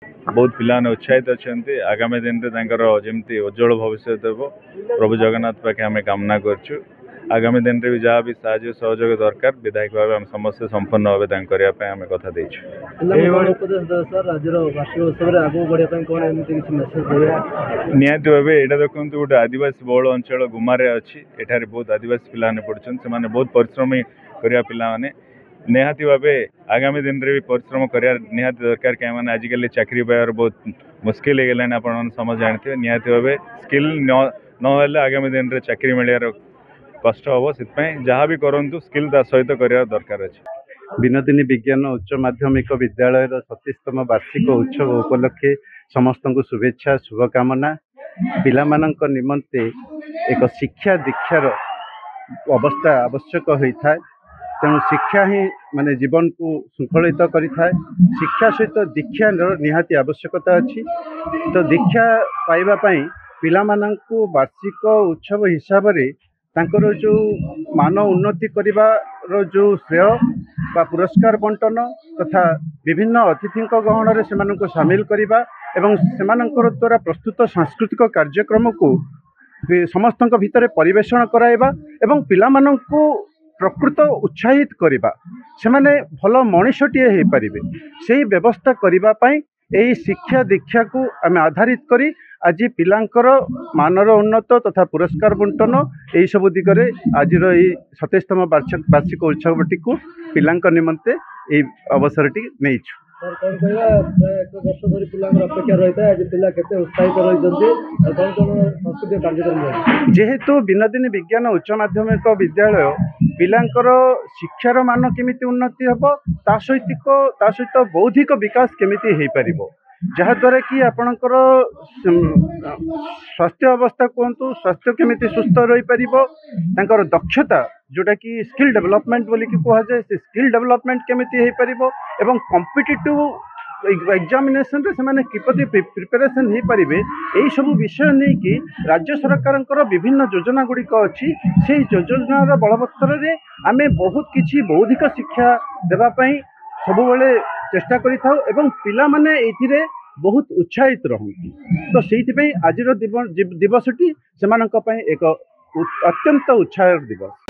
बहुत पिला उत्साहित अच्छा आगामी दिन में जमी उज्जवल भविष्य देव प्रभु जगन्नाथ पाखे आम कामना करूँ। आगामी दिन में भी जहाँ भी साहय सहयोग दरकार विधायक भाव आम समस्त संपूर्ण भाव करने आम कथा निहाती भाव यहाँ देखो गोटे आदिवासी बहुल अंचल गुमारे अच्छी एठार बहुत आदिवासी पिलाने पढ़ुं से बहुत परिश्रमी करिया पिला निहाती भाव आगामी दिन में भी परिश्रम करिया निहाती दरकार कहीं आजिकल चाकरी पाइबार बहुत मुस्किल हो गलानी आप समझ जानते निहाती भाव स्किल न आगामी दिन में चाकरी मिलियार कष्ट हम से जहाँ भी करूँ स्किल सहित कर दरकार अच्छे। विनोदिनी विज्ञान उच्च माध्यमिक विद्यालय 37तम वार्षिक उत्सव उपलक्षे समस्त को शुभेच्छा शुभकामना। पिला निमंते एक शिक्षा दीक्षार अवस्था आवश्यक होता है तेणु शिक्षा ही माने जीवन को श्रृंखलित करिथाए। शिक्षा सहित दीक्षा निहाती आवश्यकता अच्छी तो दीक्षा पाइबा पई पिला माननकु वार्षिक उत्सव हिसाब रे तांकर जो मान उन्नति करिवार जो श्रेय बा पुरस्कार बंटन तथा विभिन्न अतिथि गहन रे सेमानंको शामिल करिबा एवं सेमानंकर द्वारा प्रस्तुत सांस्कृतिक कार्यक्रम को समस्त भितर परिवेषण कराइबा एवं पिला माननकु प्रकृत उत्साहित करिबा सेमाने भल मनीषटीए हो पारे से व्यवस्था करने यही शिक्षा दीक्षा को आम आधारित करी आज पिलांकर मानर उन्नत तथा पुरस्कार बंटन यही सब दिगरे आज 27तम वार्षिक उत्सवटी को पिलांक निमंते यही अवसरटी नहीं जेहेतु विनोदिनी विज्ञान उच्च माध्यमिक विद्यालय पिलांकर शिक्षार मान केमिति उन्नति हम ता सहित बौद्धिक विकास केमिति हो पारिबो जहाद्वारा कि आपणकर स्वास्थ्य अवस्था कहतु स्वास्थ्य केमिति सुस्थ रही पारिबो तांकर दक्षता जोटा कि स्किल डेवलपमेंट बोली कि कहा जाए से स्किल डेवलपमेंट केमिति हो पारिबो एवं कॉम्पिटिटिव एग्जामिनेशन रे से किपरि प्रिपरेशन हो पारे यही सब विषय नहीं कि राज्य सरकार विभिन्न योजना गुड़िक अच्छी से योजनार बलवत्तर रे आमे बहुत किछि बौद्धिक शिक्षा देवाई सबुबले चेष्टा करिथाउ पिला माने एथिरे बहुत उत्साहित रहंती तो सेइथिपई आजिर दिवसटी सेमानंक पई एक अत्यंत उत्साहर दिवस।